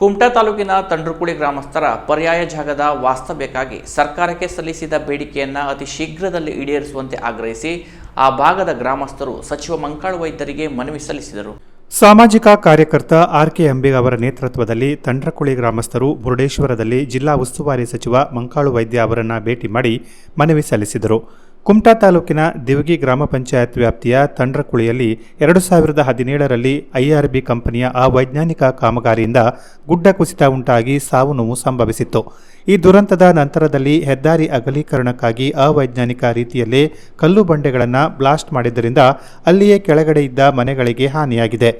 ಕುಮಟಾ ತಾಲೂಕಿನ ತಂಡ್ರಕುಳಿ ಗ್ರಾಮಸ್ಥರ ಪರ್ಯಾಯ ಜಾಗದ ವಾಸ್ತವ್ಯಕ್ಕಾಗಿ ಸರ್ಕಾರಕ್ಕೆ ಸಲ್ಲಿಸಿದ ಬೇಡಿಕೆಯನ್ನು ಅತಿ ಶೀಘ್ರದಲ್ಲಿ ಈಡೇರಿಸುವಂತೆ ಆಗ್ರಹಿಸಿ ಆ ಭಾಗದ ಗ್ರಾಮಸ್ಥರು ಸಚಿವ ಮಂಕಾಳು ವೈದ್ಯರಿಗೆ ಮನವಿ ಸಲ್ಲಿಸಿದರು. ಸಾಮಾಜಿಕ ಕಾರ್ಯಕರ್ತ ಆರ್.ಕೆ. ಅಂಬಿಗ ಅವರ ನೇತೃತ್ವದಲ್ಲಿ ತಂಡ್ರಕುಳಿ ಗ್ರಾಮಸ್ಥರು ಮುರುಡೇಶ್ವರದಲ್ಲಿ ಜಿಲ್ಲಾ ಉಸ್ತುವಾರಿ ಸಚಿವ ಮಂಕಾಳು ವೈದ್ಯ ಅವರನ್ನು ಭೇಟಿ ಮಾಡಿ ಮನವಿ ಸಲ್ಲಿಸಿದರು. ಕುಮಟಾ ತಾಲೂಕಿನ ದಿವಗಿ ಗ್ರಾಮ ಪಂಚಾಯತ್ ವ್ಯಾಪ್ತಿಯ ತಂಡ್ರಕುಳಿಯಲ್ಲಿ 2017ರಲ್ಲಿ ಐಆರ್ಬಿ ಕಂಪನಿಯ ಅವೈಜ್ಞಾನಿಕ ಕಾಮಗಾರಿಯಿಂದ ಗುಡ್ಡ ಕುಸಿತ ಉಂಟಾಗಿ ಸಾವು ನೋವು ಸಂಭವಿಸಿತ್ತು. ಈ ದುರಂತದ ನಂತರದಲ್ಲಿ ಹೆದ್ದಾರಿ ಅಗಲೀಕರಣಕ್ಕಾಗಿ ಅವೈಜ್ಞಾನಿಕ ರೀತಿಯಲ್ಲೇ ಕಲ್ಲು ಬಂಡೆಗಳನ್ನು ಬ್ಲಾಸ್ಟ್ ಮಾಡಿದ್ದರಿಂದ ಅಲ್ಲಿಯೇ ಕೆಳಗಡೆ ಇದ್ದ ಮನೆಗಳಿಗೆ ಹಾನಿಯಾಗಿದೆ.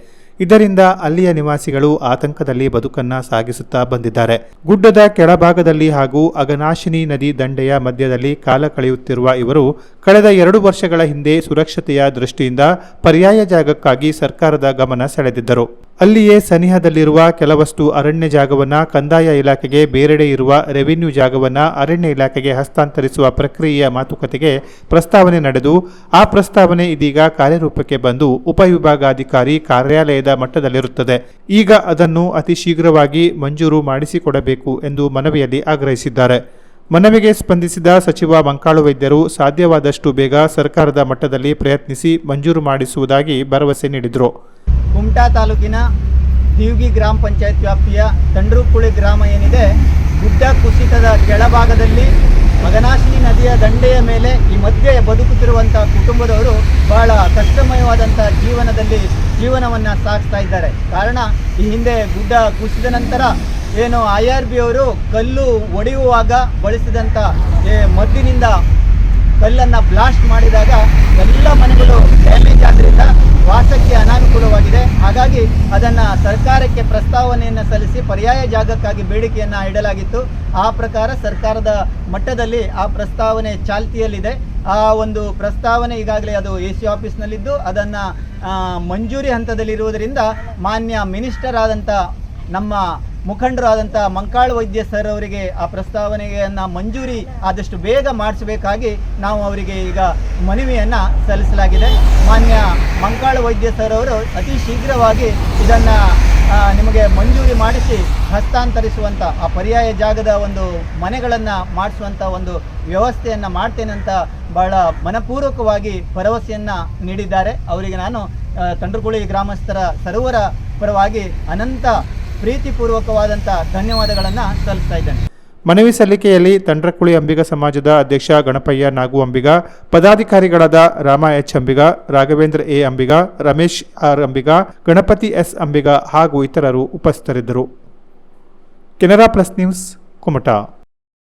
ಇದರಿಂದ ಅಲ್ಲಿಯ ನಿವಾಸಿಗಳು ಆತಂಕದಲ್ಲಿ ಬದುಕನ್ನ ಸಾಗಿಸುತ್ತಾ ಬಂದಿದ್ದಾರೆ. ಗುಡ್ಡದ ಕೆಳಭಾಗದಲ್ಲಿ ಹಾಗೂ ಅಘನಾಶಿನಿ ನದಿ ದಂಡೆಯ ಮಧ್ಯದಲ್ಲಿ ಕಾಲ ಕಳೆಯುತ್ತಿರುವ ಇವರು ಕಳೆದ 2 ವರ್ಷಗಳ ಹಿಂದೆ ಸುರಕ್ಷತೆಯ ದೃಷ್ಟಿಯಿಂದ ಪರ್ಯಾಯ ಜಾಗಕ್ಕಾಗಿ ಸರ್ಕಾರದ ಗಮನ ಸೆಳೆದಿದ್ದರು. ಅಲ್ಲಿಯೇ ಸನಿಹದಲ್ಲಿರುವ ಕೆಲವಷ್ಟು ಅರಣ್ಯ ಜಾಗವನ್ನು ಕಂದಾಯ ಇಲಾಖೆಗೆ, ಬೇರೆಡೆ ಇರುವ ರೆವಿನ್ಯೂ ಜಾಗವನ್ನು ಅರಣ್ಯ ಇಲಾಖೆಗೆ ಹಸ್ತಾಂತರಿಸುವ ಪ್ರಕ್ರಿಯೆಯ ಮಾತುಕತೆಗೆ ಪ್ರಸ್ತಾವನೆ ನಡೆದು ಆ ಪ್ರಸ್ತಾವನೆ ಇದೀಗ ಕಾರ್ಯರೂಪಕ್ಕೆ ಬಂದು ಉಪವಿಭಾಗಾಧಿಕಾರಿ ಕಾರ್ಯಾಲಯದ ಮಟ್ಟದಲ್ಲಿರುತ್ತದೆ. ಈಗ ಅದನ್ನು ಅತಿ ಶೀಘ್ರವಾಗಿ ಮಂಜೂರು ಮಾಡಿಸಿಕೊಡಬೇಕು ಎಂದು ಮನವಿಯಲ್ಲಿ ಆಗ್ರಹಿಸಿದ್ದಾರೆ. ಮನವಿಗೆ ಸ್ಪಂದಿಸಿದ ಸಚಿವ ಮಂಕಾಳು ವೈದ್ಯರು ಸಾಧ್ಯವಾದಷ್ಟು ಬೇಗ ಸರ್ಕಾರದ ಮಟ್ಟದಲ್ಲಿ ಪ್ರಯತ್ನಿಸಿ ಮಂಜೂರು ಮಾಡಿಸುವುದಾಗಿ ಭರವಸೆ ನೀಡಿದರು. ಕುಮಟಾ ತಾಲೂಕಿನ ದಿವಗಿ ಗ್ರಾಮ ಪಂಚಾಯತ್ ವ್ಯಾಪ್ತಿಯ ತಂಡ್ರಕುಳಿ ಗ್ರಾಮ ಏನಿದೆ, ಗುಡ್ಡ ಕುಸಿತದ ಕೆಳಭಾಗದಲ್ಲಿ ಅಘನಾಶಿನಿ ನದಿಯ ದಂಡೆಯ ಮೇಲೆ ಈ ಮಧ್ಯೆ ಬದುಕುತ್ತಿರುವಂಥ ಕುಟುಂಬದವರು ಬಹಳ ಕಷ್ಟಮಯವಾದಂಥ ಜೀವನವನ್ನು ಸಾಗಿಸ್ತಾ ಇದ್ದಾರೆ. ಕಾರಣ, ಈ ಹಿಂದೆ ಗುಡ್ಡ ಕುಸಿದ ನಂತರ ಏನು IRB ಅವರು ಕಲ್ಲು ಒಡೆಯುವಾಗ ಬಳಸಿದಂಥ ಮದ್ದಿನಿಂದ ಕಲ್ಲನ್ನು ಬ್ಲಾಸ್ಟ್ ಮಾಡಿದಾಗ ಎಲ್ಲ ಮನೆಗಳು ಡ್ಯಾಮೇಜ್ ಆದ್ದರಿಂದ ವಾಸಕ್ಕೆ ಅನಾನುಕೂಲವಾಗಿದೆ. ಹಾಗಾಗಿ ಅದನ್ನು ಸರ್ಕಾರಕ್ಕೆ ಪ್ರಸ್ತಾವನೆಯನ್ನು ಸಲ್ಲಿಸಿ ಪರ್ಯಾಯ ಜಾಗಕ್ಕಾಗಿ ಬೇಡಿಕೆಯನ್ನು ಇಡಲಾಗಿತ್ತು. ಆ ಪ್ರಕಾರ ಸರ್ಕಾರದ ಮಟ್ಟದಲ್ಲಿ ಆ ಪ್ರಸ್ತಾವನೆ ಚಾಲ್ತಿಯಲ್ಲಿದೆ. ಆ ಒಂದು ಪ್ರಸ್ತಾವನೆ ಈಗಾಗಲೇ ಅದು AC ಆಫೀಸ್ನಲ್ಲಿದ್ದು ಅದನ್ನು ಮಂಜೂರಿ ಹಂತದಲ್ಲಿರುವುದರಿಂದ ಮಾನ್ಯ ಮಿನಿಸ್ಟರ್ ಆದಂಥ ನಮ್ಮ ಮುಖಂಡರಾದಂಥ ಮಂಕಾಳು ವೈದ್ಯ ಸರ್ ಅವರಿಗೆ ಆ ಪ್ರಸ್ತಾವನೆಯನ್ನು ಮಂಜೂರಿ ಆದಷ್ಟು ಬೇಗ ಮಾಡಿಸಬೇಕಾಗಿ ನಾವು ಅವರಿಗೆ ಈಗ ಮನವಿಯನ್ನು ಸಲ್ಲಿಸಲಾಗಿದೆ. ಮಾನ್ಯ ಮಂಕಾಳು ವೈದ್ಯ ಸರ್ ಅವರು ಅತಿ ಶೀಘ್ರವಾಗಿ ಇದನ್ನು ನಿಮಗೆ ಮಂಜೂರಿ ಮಾಡಿಸಿ ಹಸ್ತಾಂತರಿಸುವಂಥ ಆ ಪರ್ಯಾಯ ಜಾಗದ ಒಂದು ಮನೆಗಳನ್ನು ಮಾಡಿಸುವಂಥ ಒಂದು ವ್ಯವಸ್ಥೆಯನ್ನು ಮಾಡ್ತೇನೆ ಅಂತ ಬಹಳ ಮನಪೂರ್ವಕವಾಗಿ ಭರವಸೆಯನ್ನು ನೀಡಿದ್ದಾರೆ. ಅವರಿಗೆ ನಾನು ತಂಡ್ರಕುಳಿ ಗ್ರಾಮಸ್ಥರ ಸರ್ವರ ಪರವಾಗಿ ಅನಂತ ಪ್ರೀತಿಪೂರ್ವಕವಾದಂಥ ಧನ್ಯವಾದಗಳನ್ನು ಸಲ್ಲಿಸ್ತಾ ಇದ್ದೇನೆ. ಮನವಿ ಸಲ್ಲಿಕೆಯಲ್ಲಿ ತಂಡ್ರಕುಳಿ ಅಂಬಿಗ ಸಮಾಜದ ಅಧ್ಯಕ್ಷ ಗಣಪಯ್ಯ ನಾಗು ಅಂಬಿಗ, ಪದಾಧಿಕಾರಿಗಳಾದ Rama H. Ambiga, Raghavendra A. Ambiga, Ramesh R. Ambiga, Ganapati S. ಅಂಬಿಗ ಹಾಗೂ ಇತರರು ಉಪಸ್ಥಿತರಿದ್ದರು. Canara plus news, Kumta.